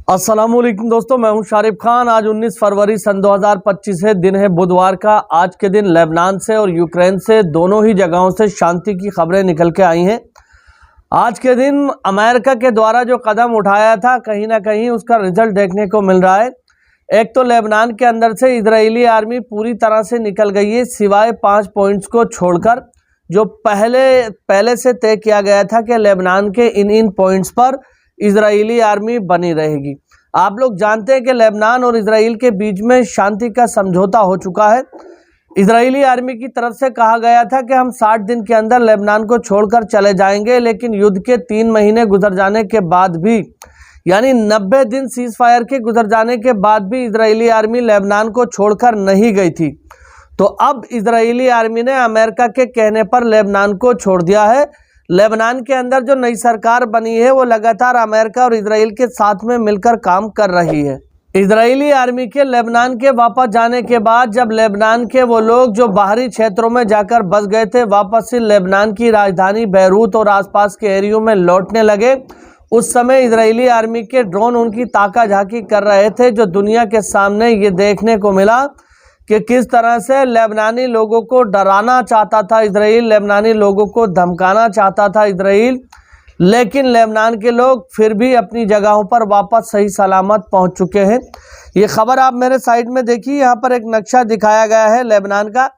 अस्सलामुअलैकुम दोस्तों, मैं हूं शारिफ खान। आज 19 फरवरी सन 2025 है, दिन है बुधवार का। आज के दिन लेबनान से और यूक्रेन से दोनों ही जगहों से शांति की खबरें निकल के आई हैं। आज के दिन अमेरिका के द्वारा जो कदम उठाया था, कहीं ना कहीं उसका रिजल्ट देखने को मिल रहा है। एक तो लेबनान के अंदर से इजरायली आर्मी पूरी तरह से निकल गई है, सिवाय 5 पॉइंट्स को छोड़कर, जो पहले से तय किया गया था कि लेबनान के इन पॉइंट्स पर इजरायली आर्मी बनी रहेगी। आप लोग जानते हैं कि लेबनान और इजराइल के बीच में शांति का समझौता हो चुका है। इजरायली आर्मी की तरफ से कहा गया था कि हम 60 दिन के अंदर लेबनान को छोड़कर चले जाएंगे, लेकिन युद्ध के 3 महीने गुजर जाने के बाद भी, यानी 90 दिन सीज फायर के गुजर जाने के बाद भी इजरायली आर्मी लेबनान को छोड़कर नहीं गई थी। तो अब इजरायली आर्मी ने अमेरिका के कहने पर लेबनान को छोड़ दिया है। लेबनान के अंदर जो नई सरकार बनी है वो लगातार अमेरिका और इजराइल के साथ में मिलकर काम कर रही है। इजरायली आर्मी के लेबनान के वापस जाने के बाद, जब लेबनान के वो लोग जो बाहरी क्षेत्रों में जाकर बस गए थे, वापस से लेबनान की राजधानी बैरूत और आसपास के एरियो में लौटने लगे, उस समय इजरायली आर्मी के ड्रोन उनकी ताका झाकी कर रहे थे, जो दुनिया के सामने ये देखने को मिला कि किस तरह से लेबनानी लोगों को डराना चाहता था इजराइल, लेबनानी लोगों को धमकाना चाहता था इजराइल, लेकिन लेबनान के लोग फिर भी अपनी जगहों पर वापस सही सलामत पहुंच चुके हैं। ये खबर आप मेरे साइड में देखिए, यहाँ पर एक नक्शा दिखाया गया है लेबनान का।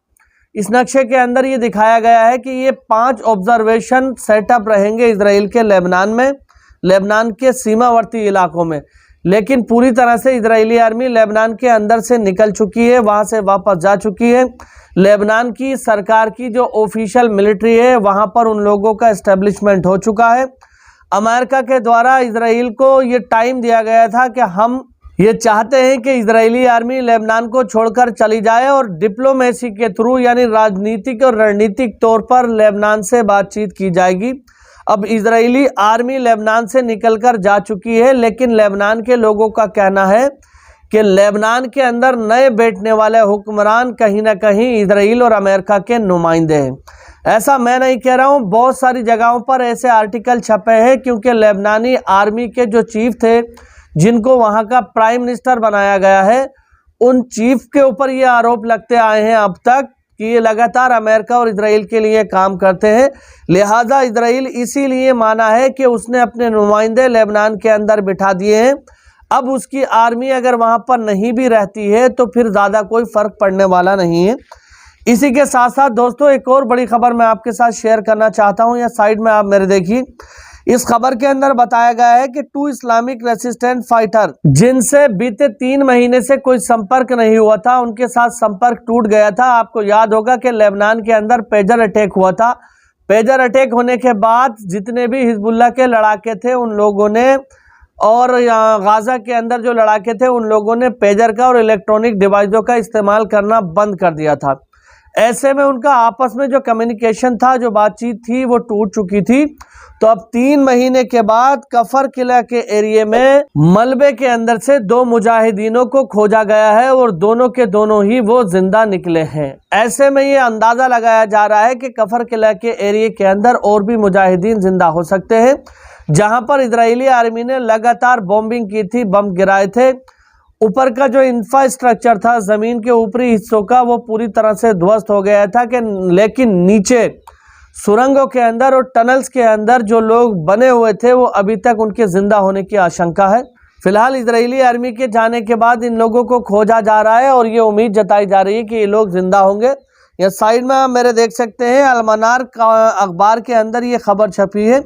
इस नक्शे के अंदर ये दिखाया गया है कि ये 5 ऑब्जर्वेशन सेटअप रहेंगे इजराइल के लेबनान में, लेबनान के सीमावर्ती इलाकों में। लेकिन पूरी तरह से इजरायली आर्मी लेबनान के अंदर से निकल चुकी है, वहां से वापस जा चुकी है। लेबनान की सरकार की जो ऑफिशियल मिलिट्री है, वहां पर उन लोगों का एस्टेब्लिशमेंट हो चुका है। अमेरिका के द्वारा इजराइल को ये टाइम दिया गया था कि हम ये चाहते हैं कि इजरायली आर्मी लेबनान को छोड़कर चली जाए और डिप्लोमेसी के थ्रू, यानी राजनीतिक और रणनीतिक तौर पर लेबनान से बातचीत की जाएगी। अब इजरायली आर्मी लेबनान से निकलकर जा चुकी है, लेकिन लेबनान के लोगों का कहना है कि लेबनान के अंदर नए बैठने वाले हुक्मरान कहीं ना कहीं इजराइल और अमेरिका के नुमाइंदे हैं। ऐसा मैं नहीं कह रहा हूं, बहुत सारी जगहों पर ऐसे आर्टिकल छपे हैं, क्योंकि लेबनानी आर्मी के जो चीफ थे, जिनको वहां का प्राइम मिनिस्टर बनाया गया है, उन चीफ के ऊपर ये आरोप लगते आए हैं अब तक कि ये लगातार अमेरिका और इजराइल के लिए काम करते हैं। लिहाजा इजराइल इसीलिए माना है कि उसने अपने नुमाइंदे लेबनान के अंदर बिठा दिए हैं। अब उसकी आर्मी अगर वहां पर नहीं भी रहती है तो फिर ज़्यादा कोई फर्क पड़ने वाला नहीं है। इसी के साथ साथ दोस्तों, एक और बड़ी खबर मैं आपके साथ शेयर करना चाहता हूं। या साइड में आप मेरे देखिए, इस खबर के अंदर बताया गया है कि 2 इस्लामिक रेसिस्टेंट फाइटर, जिनसे बीते 3 महीने से कोई संपर्क नहीं हुआ था, उनके साथ संपर्क टूट गया था। आपको याद होगा कि लेबनान के अंदर पेजर अटैक हुआ था। पेजर अटैक होने के बाद जितने भी हिजबुल्लाह के लड़ाके थे उन लोगों ने, और गाजा के अंदर जो लड़ाके थे उन लोगों ने पेजर का और इलेक्ट्रॉनिक डिवाइसों का इस्तेमाल करना बंद कर दिया था। ऐसे में उनका आपस में जो कम्युनिकेशन था, जो बातचीत थी, वो टूट चुकी थी। तो अब 3 महीने के बाद कफर किला के एरिया में मलबे के अंदर से 2 मुजाहिदीनों को खोजा गया है, और दोनों के दोनों ही वो जिंदा निकले हैं। ऐसे में ये अंदाजा लगाया जा रहा है कि कफर किला के एरिया के अंदर और भी मुजाहिदीन जिंदा हो सकते हैं, जहां पर इजरायली आर्मी ने लगातार बॉम्बिंग की थी, बम गिराए थे। ऊपर का जो इंफ्रास्ट्रक्चर था जमीन के ऊपरी हिस्सों का, वो पूरी तरह से ध्वस्त हो गया था लेकिन नीचे सुरंगों के अंदर और टनल्स के अंदर जो लोग बने हुए थे, वो अभी तक उनके जिंदा होने की आशंका है। फिलहाल इजरायली आर्मी के जाने के बाद इन लोगों को खोजा जा रहा है और ये उम्मीद जताई जा रही है कि ये लोग जिंदा होंगे। या साइड में आप मेरे देख सकते हैं, अलमनार का अखबार के अंदर ये खबर छपी है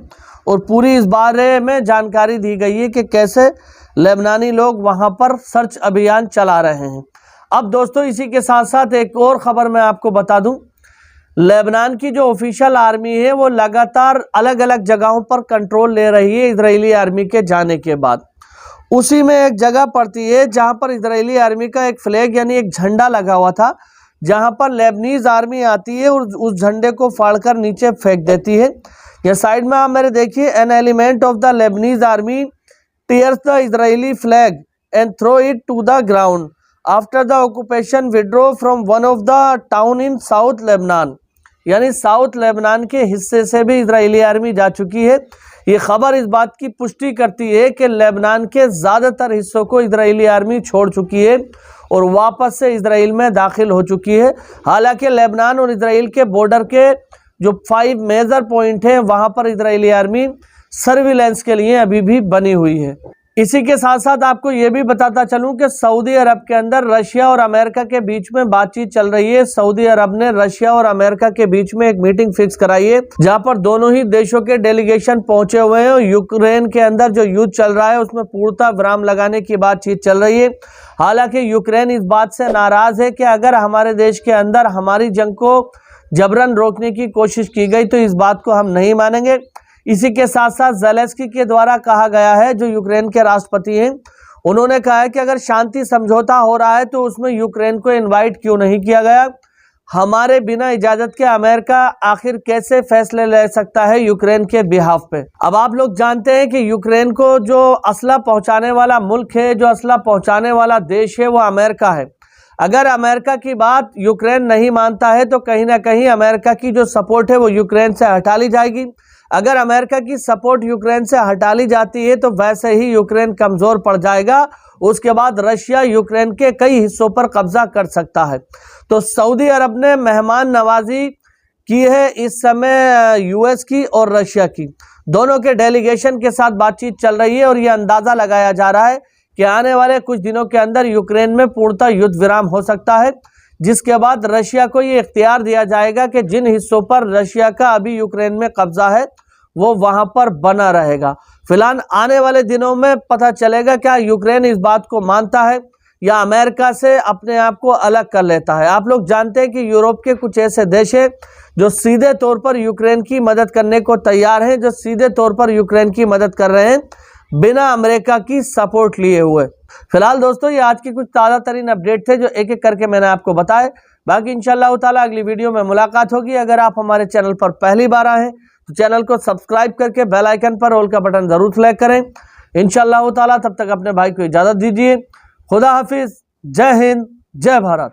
और पूरी इस बारे में जानकारी दी गई है कि कैसे लेबनानी लोग वहां पर सर्च अभियान चला रहे हैं। अब दोस्तों, इसी के साथ साथ एक और खबर मैं आपको बता दूं। लेबनान की जो ऑफिशियल आर्मी है, वो लगातार अलग अलग जगहों पर कंट्रोल ले रही है इजरायली आर्मी के जाने के बाद। उसी में एक जगह पड़ती है जहां पर इजरायली आर्मी का एक फ्लैग, यानी एक झंडा लगा हुआ था, जहां पर लेबनीज आर्मी आती है और उस झंडे को फाड़कर नीचे फेंक देती है। यह साइड में आप मेरे देखिए, an element of the Lebanese army tears the Israeli flag and throw it to the ground after the occupation withdraw from one of the town in South Lebanon। यानी साउथ लेबनान के हिस्से से भी Israeli army जा चुकी है। ये खबर इस बात की पुष्टि करती है कि लेबनान के ज़्यादातर हिस्सों को इजरायली आर्मी छोड़ चुकी है और वापस से इजराइल में दाखिल हो चुकी है। हालांकि लेबनान और इजराइल के बॉर्डर के जो 5 मेजर पॉइंट हैं वहां पर इजरायली आर्मी सर्विलेंस के लिए अभी भी बनी हुई है। इसी के साथ साथ आपको ये भी बताता चलूं कि सऊदी अरब के अंदर रशिया और अमेरिका के बीच में बातचीत चल रही है। सऊदी अरब ने रशिया और अमेरिका के बीच में एक मीटिंग फिक्स कराई है, जहां पर दोनों ही देशों के डेलीगेशन पहुंचे हुए हैं और यूक्रेन के अंदर जो युद्ध चल रहा है उसमें पूर्णतः विराम लगाने की बातचीत चल रही है। हालांकि यूक्रेन इस बात से नाराज है कि अगर हमारे देश के अंदर हमारी जंग को जबरन रोकने की कोशिश की गई तो इस बात को हम नहीं मानेंगे। इसी के साथ साथ ज़ेलेंस्की के द्वारा कहा गया है, जो यूक्रेन के राष्ट्रपति हैं, उन्होंने कहा है कि अगर शांति समझौता हो रहा है तो उसमें यूक्रेन को इनवाइट क्यों नहीं किया गया। हमारे बिना इजाजत के अमेरिका आखिर कैसे फैसले ले सकता है यूक्रेन के बिहाफ पे। अब आप लोग जानते हैं कि यूक्रेन को जो असला पहुंचाने वाला मुल्क है, जो असला पहुंचाने वाला देश है, वो अमेरिका है। अगर अमेरिका की बात यूक्रेन नहीं मानता है तो कहीं ना कहीं अमेरिका की जो सपोर्ट है वो यूक्रेन से हटा ली जाएगी। अगर अमेरिका की सपोर्ट यूक्रेन से हटा ली जाती है तो वैसे ही यूक्रेन कमज़ोर पड़ जाएगा। उसके बाद रशिया यूक्रेन के कई हिस्सों पर कब्जा कर सकता है। तो सऊदी अरब ने मेहमान नवाजी की है इस समय यूएस की और रशिया की, दोनों के डेलीगेशन के साथ बातचीत चल रही है और यह अंदाज़ा लगाया जा रहा है कि आने वाले कुछ दिनों के अंदर यूक्रेन में पूर्णतः युद्ध विराम हो सकता है, जिसके बाद रशिया को ये इख्तियार दिया जाएगा कि जिन हिस्सों पर रशिया का अभी यूक्रेन में कब्जा है वो वहां पर बना रहेगा। फिलहाल आने वाले दिनों में पता चलेगा क्या यूक्रेन इस बात को मानता है या अमेरिका से अपने आप को अलग कर लेता है। आप लोग जानते हैं कि यूरोप के कुछ ऐसे देश हैं जो सीधे तौर पर यूक्रेन की मदद करने को तैयार हैं, जो सीधे तौर पर यूक्रेन की मदद कर रहे हैं बिना अमेरिका की सपोर्ट लिए हुए। फिलहाल दोस्तों ये आज की कुछ ताज़ा तरीन अपडेट थे जो एक एक करके मैंने आपको बताए। बाकी इंशाअल्लाह ताला अगली वीडियो में मुलाकात होगी। अगर आप हमारे चैनल पर पहली बार आए हैं तो चैनल को सब्सक्राइब करके बेल आइकन पर ऑल का बटन जरूर सेलेक्ट करें। इंशाअल्लाह ताला तब तक अपने भाई को इजाज़त दीजिए। खुदा हाफिज। जय हिंद, जय भारत।